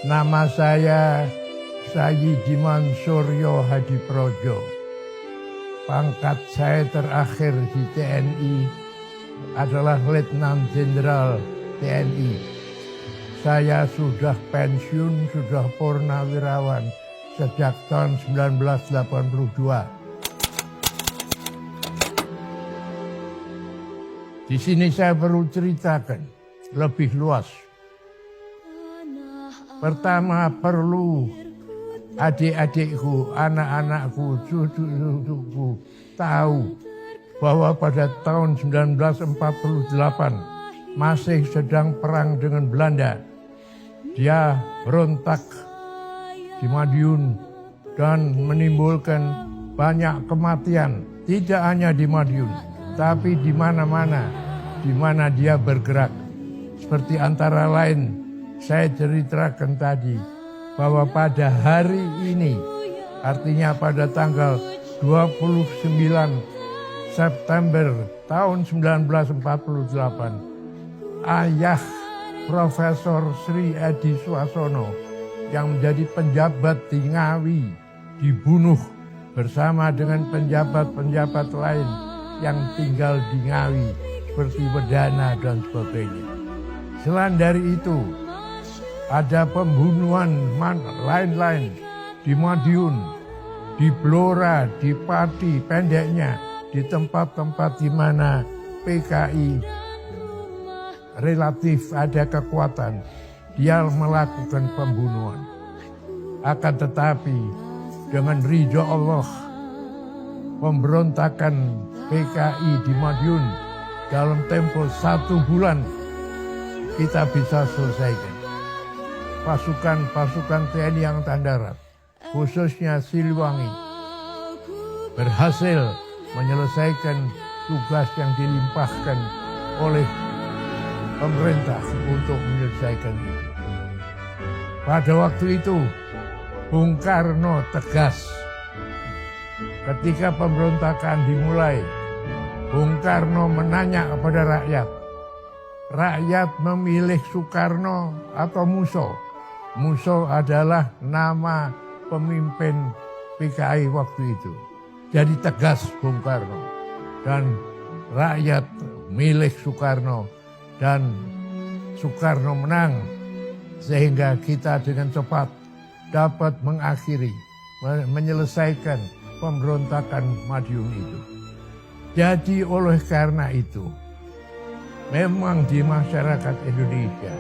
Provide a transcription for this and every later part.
Nama saya Sayyidi Mansuryo Hadiprojo. Pangkat saya terakhir di TNI adalah Letnan Jenderal TNI. Saya sudah pensiun, sudah purnawirawan sejak tahun 1982. Di sini saya perlu ceritakan lebih luas. Pertama perlu adik-adikku, anak-anakku, cucu-cucuku tahu bahwa pada tahun 1948 masih sedang perang dengan Belanda. Dia berontak di Madiun dan menimbulkan banyak kematian. Tidak hanya di Madiun, tapi di mana-mana di mana dia bergerak. Seperti antara lain saya ceritakan tadi bahwa pada hari ini, artinya pada tanggal 29 September tahun 1948, ayah Profesor Sri Edi Suasono yang menjadi penjabat di Ngawi dibunuh bersama dengan penjabat-penjabat lain yang tinggal di Ngawi seperti Wedana dan sebagainya. Selain dari itu, ada pembunuhan lain-lain di Madiun, di Blora, di Pati, pendeknya di tempat-tempat di mana PKI relatif ada kekuatan, dia melakukan pembunuhan. Akan tetapi dengan ridho Allah, pemberontakan PKI di Madiun dalam tempo 1 bulan kita bisa selesaikan. Pasukan TNI Angkatan Darat, khususnya Siliwangi, berhasil menyelesaikan tugas yang dilimpahkan oleh pemerintah untuk menyelesaikan itu. Pada waktu itu, Bung Karno tegas. Ketika pemberontakan dimulai, Bung Karno menanya kepada rakyat. Rakyat memilih Soekarno atau Musso. Musso adalah nama pemimpin PKI waktu itu. Jadi tegas Bung Karno. Dan rakyat milih Soekarno. Dan Soekarno menang. Sehingga kita dengan cepat dapat mengakhiri, menyelesaikan pemberontakan Madiun itu. Jadi oleh karena itu, memang di masyarakat Indonesia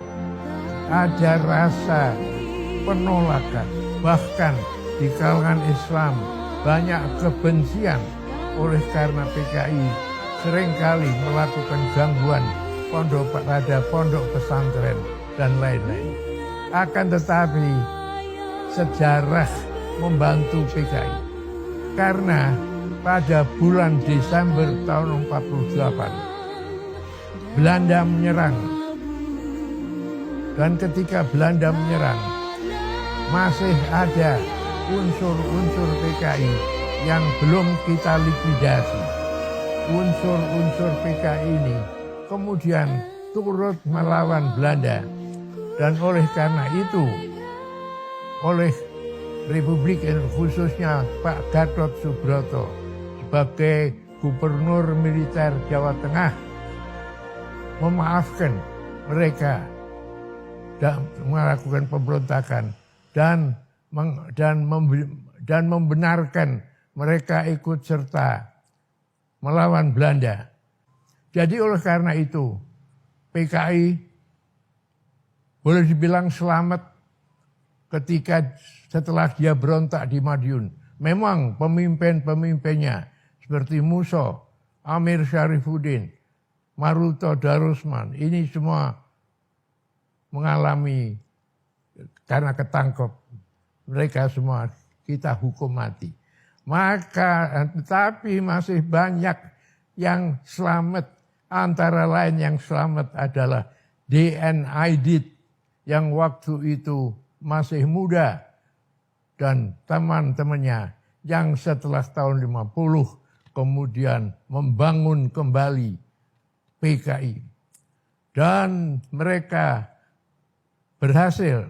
ada rasa penolakan, bahkan di kalangan Islam banyak kebencian oleh karena PKI seringkali melakukan gangguan pada pondok pesantren dan lain-lain. Akan tetapi sejarah membantu PKI karena pada bulan Desember tahun 1948 Belanda menyerang. Dan ketika Belanda menyerang, masih ada unsur-unsur PKI yang belum kita likuidasi. Unsur-unsur PKI ini kemudian turut melawan Belanda. Dan oleh karena itu, oleh Republik khususnya Pak Gatot Subroto sebagai Gubernur Militer Jawa Tengah memaafkan mereka dan melakukan pemberontakan dan membenarkan mereka ikut serta melawan Belanda. Jadi oleh karena itu PKI boleh dibilang selamat ketika setelah dia berontak di Madiun. Memang pemimpin-pemimpinnya seperti Musso, Amir Syarifuddin, Maruto Darusman, ini semua mengalami karena ketangkep. Mereka semua kita hukum mati. Maka tetapi masih banyak yang selamat. Antara lain yang selamat adalah D.N. Aidit yang waktu itu masih muda dan teman-temannya yang setelah tahun 50 kemudian membangun kembali PKI. Dan mereka berhasil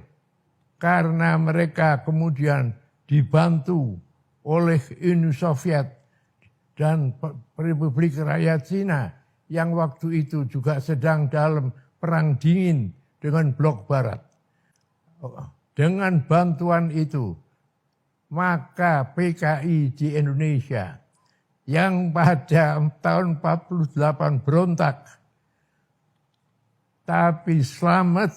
karena mereka kemudian dibantu oleh Uni Soviet dan Republik Rakyat Cina yang waktu itu juga sedang dalam perang dingin dengan blok barat. Dengan bantuan itu, maka PKI di Indonesia yang pada tahun 48 berontak, tapi selamat,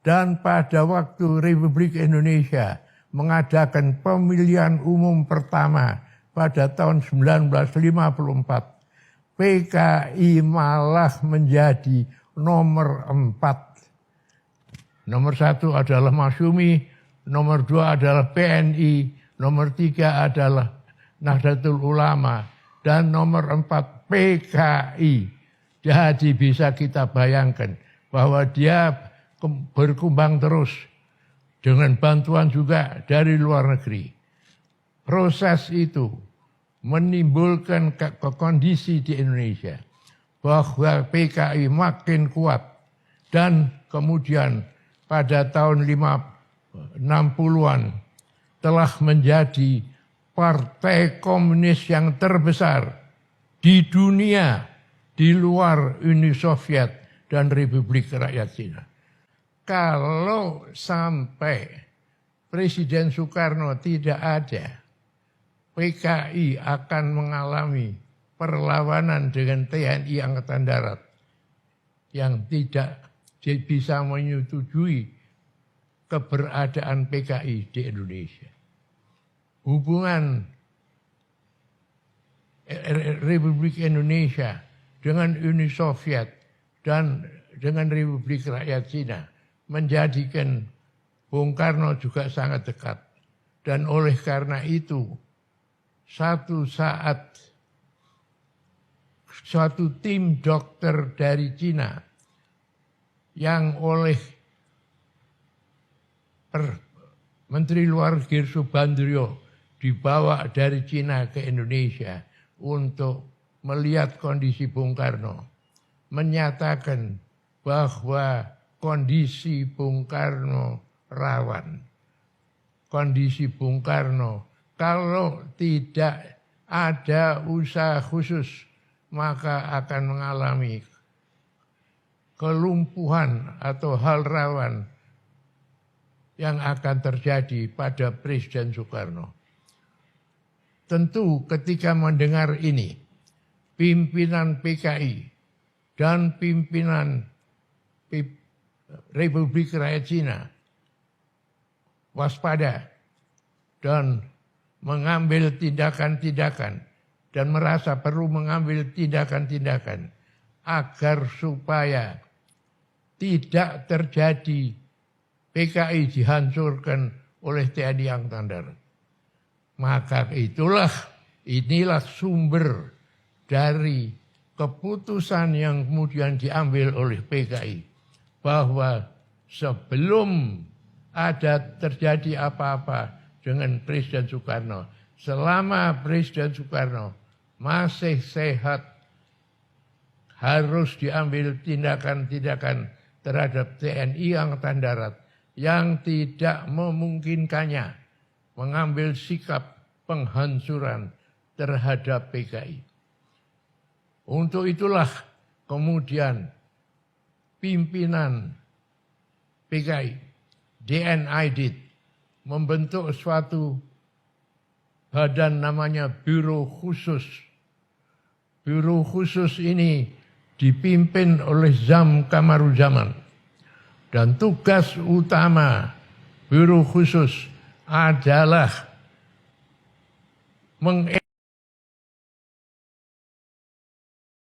dan pada waktu Republik Indonesia mengadakan pemilihan umum pertama pada tahun 1954, PKI malah menjadi nomor 4. Nomor 1 adalah Masyumi, nomor 2 adalah PNI, nomor 3 adalah Nahdlatul Ulama, dan nomor 4 PKI. Jadi bisa kita bayangkan bahwa dia berkembang terus dengan bantuan juga dari luar negeri. Proses itu menimbulkan kondisi di Indonesia bahwa PKI makin kuat, dan kemudian pada tahun 60-an telah menjadi partai komunis yang terbesar di dunia di luar Uni Soviet dan Republik Rakyat Cina. Kalau sampai Presiden Soekarno tidak ada, PKI akan mengalami perlawanan dengan TNI Angkatan Darat yang tidak bisa menyetujui keberadaan PKI di Indonesia. Hubungan Republik Indonesia dengan Uni Soviet dan dengan Republik Rakyat Cina menjadikan Bung Karno juga sangat dekat. Dan oleh karena itu, satu saat suatu tim dokter dari Cina yang oleh Menteri Luar Negeri Subandrio dibawa dari Cina ke Indonesia untuk melihat kondisi Bung Karno, menyatakan bahwa kondisi Bung Karno rawan. Kondisi Bung Karno kalau tidak ada usaha khusus maka akan mengalami kelumpuhan atau hal rawan yang akan terjadi pada Presiden Soekarno. Tentu ketika mendengar ini, pimpinan PKI dan pimpinan Republik Rakyat Cina waspada dan mengambil tindakan-tindakan dan merasa perlu mengambil tindakan-tindakan agar supaya tidak terjadi PKI dihancurkan oleh TNI Angkatan Darat. Maka inilah sumber dari keputusan yang kemudian diambil oleh PKI bahwa sebelum ada terjadi apa-apa dengan Presiden Soekarno, selama Presiden Soekarno masih sehat, harus diambil tindakan-tindakan terhadap TNI Angkatan Darat yang tidak memungkinkannya mengambil sikap penghancuran terhadap PKI. Untuk itulah kemudian pimpinan PKI, DNID, membentuk suatu badan namanya Biro Khusus. Biro Khusus ini dipimpin oleh Zam Kamaruzaman. Dan tugas utama Biro Khusus adalah